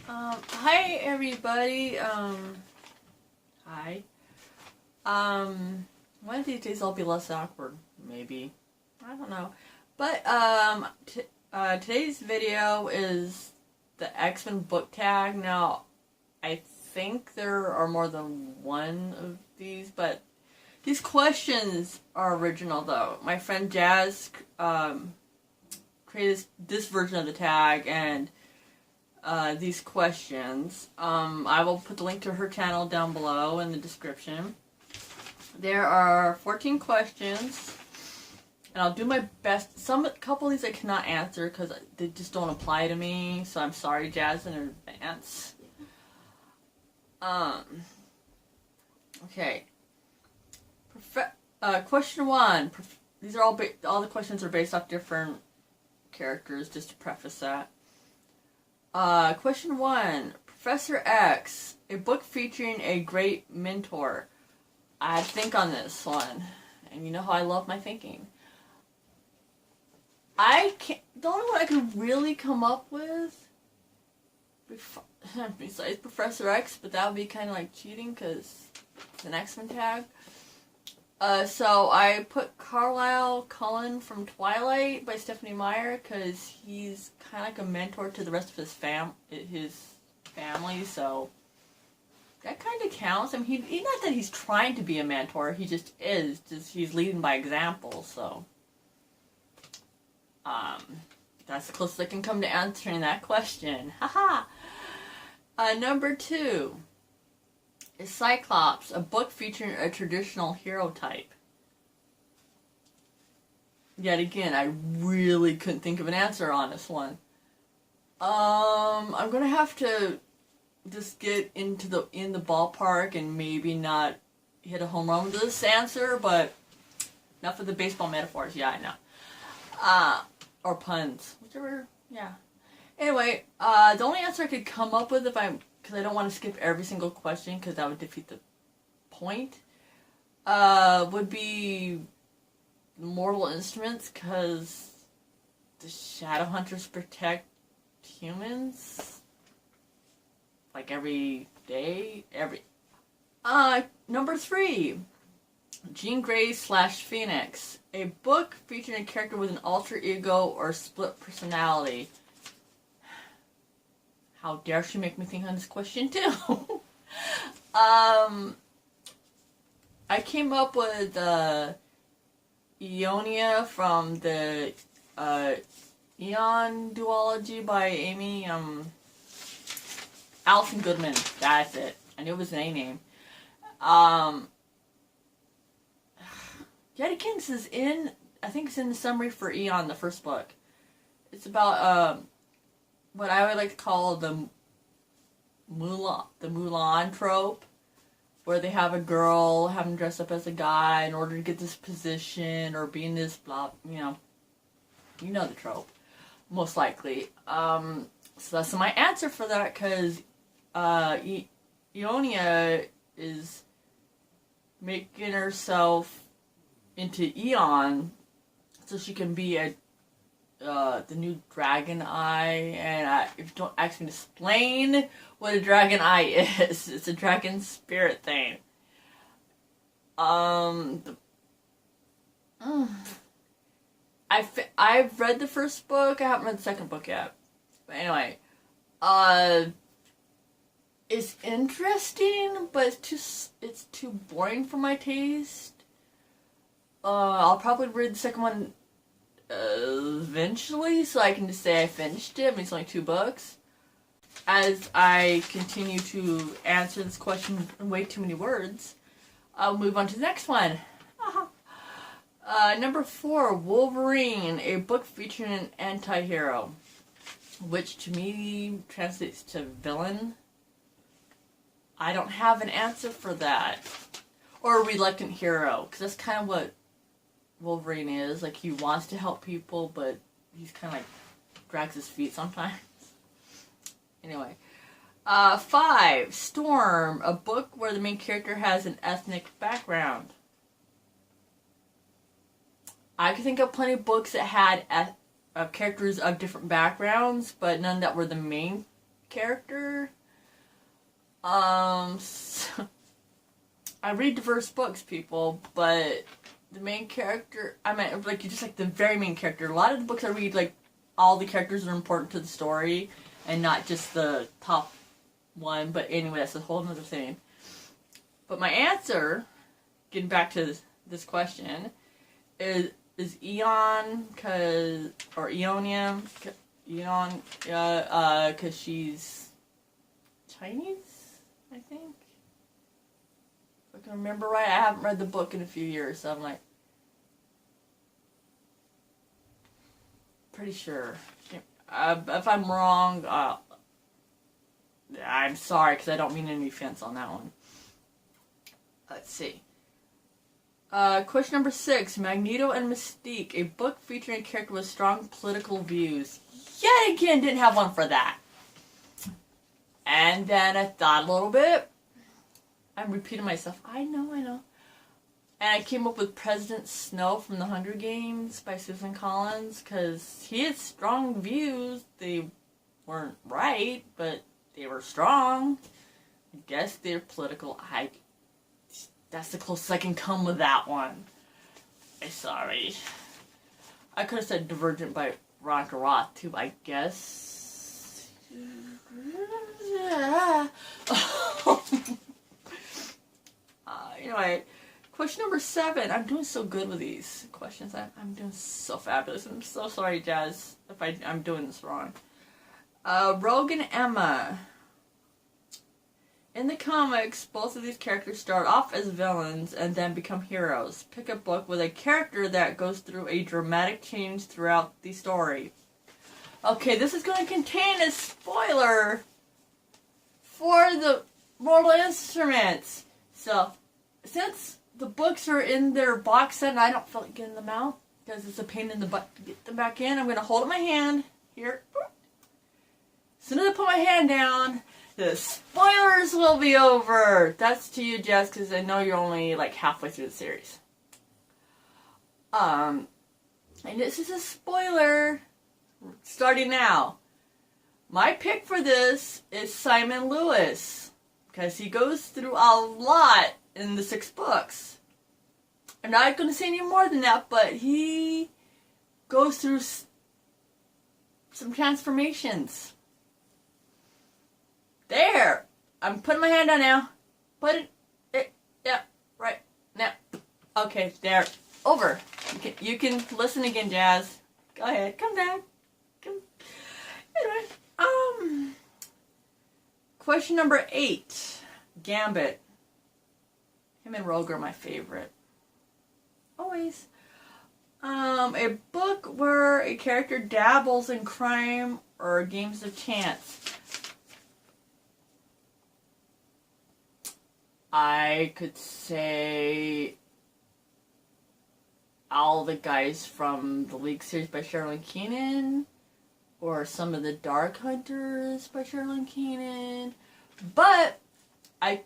Hi everybody, hi. One of these days I'll be less awkward, maybe. I don't know. But, today's video is the X-Men book tag. Now, I think there are more than one of these, but these questions are original though. My friend Jazz, created this version of the tag, and these questions. I will put the link to her channel down below in the description. There are 14 questions, and I'll do my best. A couple of these I cannot answer because they just don't apply to me, so I'm sorry, Jazz, in advance. Okay. Question 1. These are all the questions are based off different characters, just to preface that. Question 1. Professor X, a book featuring a great mentor. I think on this one, and you know how I love my thinking. Don't know what I could really come up with besides Professor X, but that would be kind of like cheating because it's an X-Men tag. So I put Carlisle Cullen from Twilight by Stephanie Meyer because he's kind of like a mentor to the rest of his family, so that kind of counts. I mean, he's not that he's trying to be a mentor, he just is. He's leading by example, so that's the closest I can come to answering that question. Haha. Number 2. Is Cyclops, a book featuring a traditional hero type? Yet again, I really couldn't think of an answer on this one. I'm gonna have to just get in the ballpark and maybe not hit a home run with this answer, but enough of the baseball metaphors. Yeah, I know. Or puns, whichever. Yeah. Anyway, the only answer I could come up with because I don't want to skip every single question because that would defeat the point, would be Mortal Instruments, because the Shadowhunters protect humans like every day. Number 3. Jean Grey / Phoenix, a book featuring a character with an alter ego or split personality. How dare she make me think on this question too? I came up with Ionia from the Eon duology by Amy Allison Goodman. That's it. I knew it was an A name. Yet again, this is I think it's in the summary for Eon, the first book. It's about what I would like to call the Mulan trope, where they have a girl having dressed up as a guy in order to get this position or be in this blah, you know the trope, most likely. So that's my answer for that, because Ionia is making herself into Eon so she can be the new Dragon Eye, and if you don't ask me to explain what a Dragon Eye is, it's a dragon spirit thing. I've read the first book. I haven't read the second book yet. But anyway, it's interesting, but it's too boring for my taste. I'll probably read the second one eventually, so I can just say I finished it. I mean, it's only 2 books. As I continue to answer this question in way too many words, I'll move on to the next one. Number 4, Wolverine, a book featuring an anti-hero, which to me translates to villain. I don't have an answer for that. Or a reluctant hero, because that's kind of what Wolverine is. Like, he wants to help people, but he's kind of like drags his feet sometimes. Anyway. 5, Storm, a book where the main character has an ethnic background. I could think of plenty of books that had characters of different backgrounds, but none that were the main character. So I read diverse books, people, but the main character, I mean, like, just like the very main character. A lot of the books I read, like, all the characters are important to the story, and not just the top one. But anyway, that's a whole other thing. But my answer, getting back to this question, is Eon, or Eonium, Eon, because she's Chinese, I think. If I can remember right, I haven't read the book in a few years, so I'm like, pretty sure. If I'm wrong, I'm sorry, because I don't mean any offense on that one. Let's see. Question number 6. Magneto and Mystique, a book featuring a character with strong political views. Yet again, didn't have one for that. And then I thought a little bit. I'm repeating myself. I know. And I came up with President Snow from The Hunger Games by Susan Collins, because he had strong views. They weren't right, but they were strong. I guess they're political. That's the closest I can come with that one. I'm sorry. I could have said Divergent by Veronica Roth, too, I guess. Anyway, question number 7. I'm doing so good with these questions. I'm doing so fabulous. I'm so sorry, Jazz, if I'm doing this wrong. Rogue and Emma. In the comics, both of these characters start off as villains and then become heroes. Pick a book with a character that goes through a dramatic change throughout the story. Okay, this is going to contain a spoiler for the Mortal Instruments. So, since the books are in their box set and I don't feel like getting them out, because it's a pain in the butt to get them back in, I'm going to hold up my hand here. As soon as I put my hand down, the spoilers will be over. That's to you, Jess, because I know you're only like halfway through the series. And this is a spoiler starting now. My pick for this is Simon Lewis, because he goes through a lot in the 6 books. I'm not going to say any more than that, but he goes through some transformations. There! I'm putting my hand on now. Put it, yeah, right now. Okay, there. Over. You can listen again, Jazz. Go ahead. Come down. Anyway, question number 8. Gambit. Him and Rogue are my favorite. Always. A book where a character dabbles in crime or games of chance. I could say all the guys from the League series by Sherilyn Keenan, or some of the Dark Hunters by Sherilyn Keenan, but I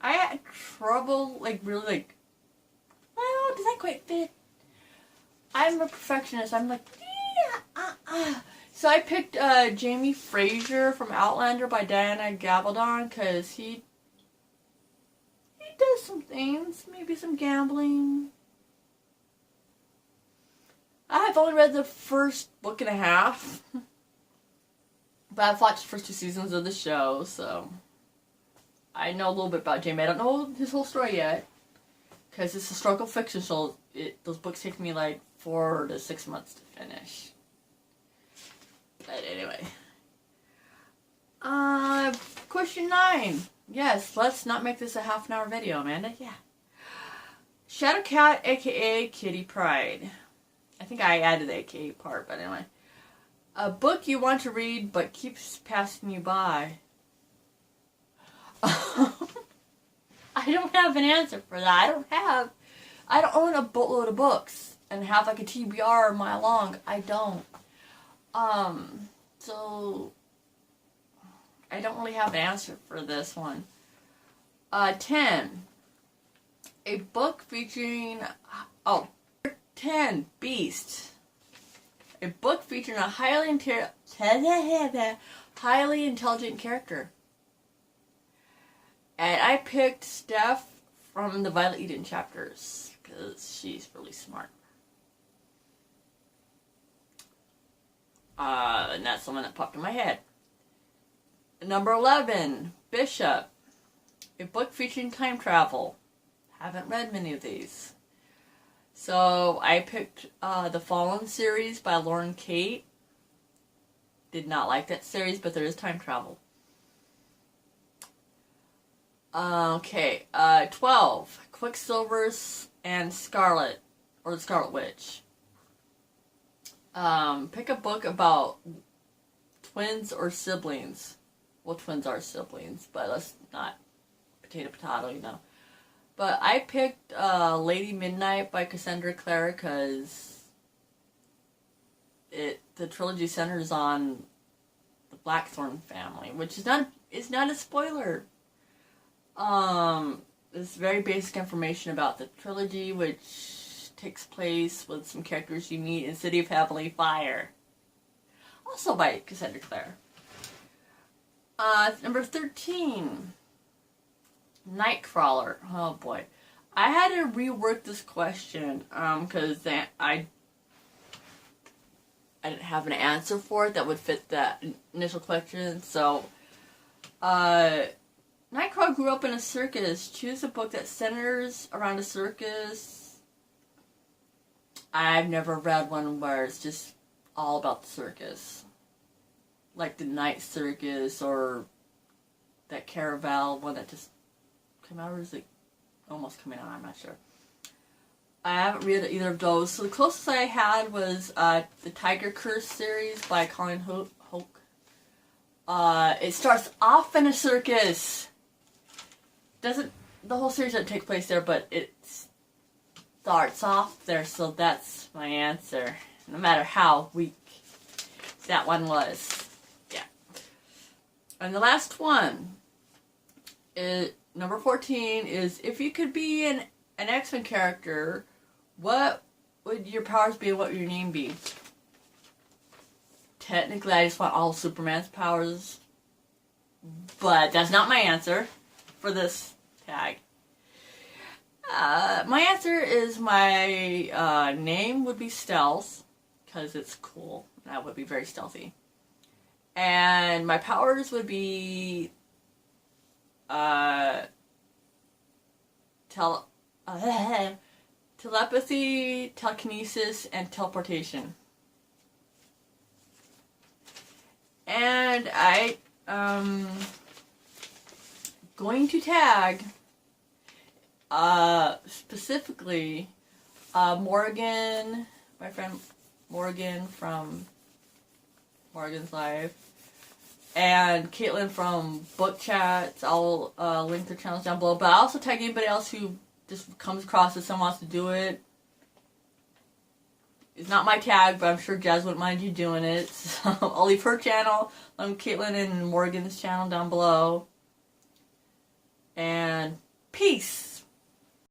had trouble, well, does that quite fit? I'm a perfectionist. I'm like, So I picked Jamie Fraser from Outlander by Diana Gabaldon, because he does some things, maybe some gambling. I have only read the first book and a half, but I've watched the first 2 seasons of the show, so I know a little bit about Jamie. I don't know his whole story yet, because it's historical fiction, so those books take me like 4 to 6 months to finish. But anyway. Question 9. Yes, let's not make this a half-an-hour video, Amanda. Yeah. Shadow Cat, a.k.a. Kitty Pryde. I think I added the a.k.a. part, but anyway. A book you want to read but keeps passing you by. I don't have an answer for that. I don't own a boatload of books and have like a TBR a mile long. I don't. So I don't really have an answer for this one. 10. A book featuring 10 Beast. A book featuring a highly intelligent character. And I picked Steph from the Violet Eden chapters because she's really smart. And that's the one that popped in my head. Number 11, Bishop. A book featuring time travel. Haven't read many of these. So I picked the Fallen series by Lauren Kate. Did not like that series, but there is time travel. Okay, 12, Quicksilver and Scarlet, or the Scarlet Witch. Pick a book about twins or siblings. Well, twins are siblings, but let's not potato, you know. But I picked Lady Midnight by Cassandra Clare because the trilogy centers on the Blackthorn family, which is not a spoiler. It's very basic information about the trilogy, which takes place with some characters you meet in City of Heavenly Fire. Also by Cassandra Clare. Number 13. Nightcrawler. Oh boy. I had to rework this question, because I didn't have an answer for it that would fit that initial question, so, Nightcrawler grew up in a circus. Choose a book that centers around a circus. I've never read one where it's just all about the circus. Like the Night Circus or that Caraval one that just came out, or is it almost coming out? I'm not sure. I haven't read either of those. So the closest I had was the Tiger Curse series by Colin Hoke. It starts off in a circus. The whole series doesn't take place there, but it starts off there, so that's my answer. No matter how weak that one was. Yeah. And the last one, number 14, is if you could be an X-Men character, what would your powers be and what would your name be? Technically, I just want all Superman's powers, but that's not my answer for this tag. My answer is my name would be Stealth, because it's cool, and I would be very stealthy. And my powers would be telepathy, telekinesis, and teleportation. And I going to tag specifically Morgan, my friend Morgan from Morgan's Live, and Caitlin from Book Chats. I'll link their channels down below, but I also tag anybody else who just comes across as someone wants to do it. It's not my tag, but I'm sure Jazz wouldn't mind you doing it. So I'll leave her channel, Caitlin and Morgan's channel down below. And peace!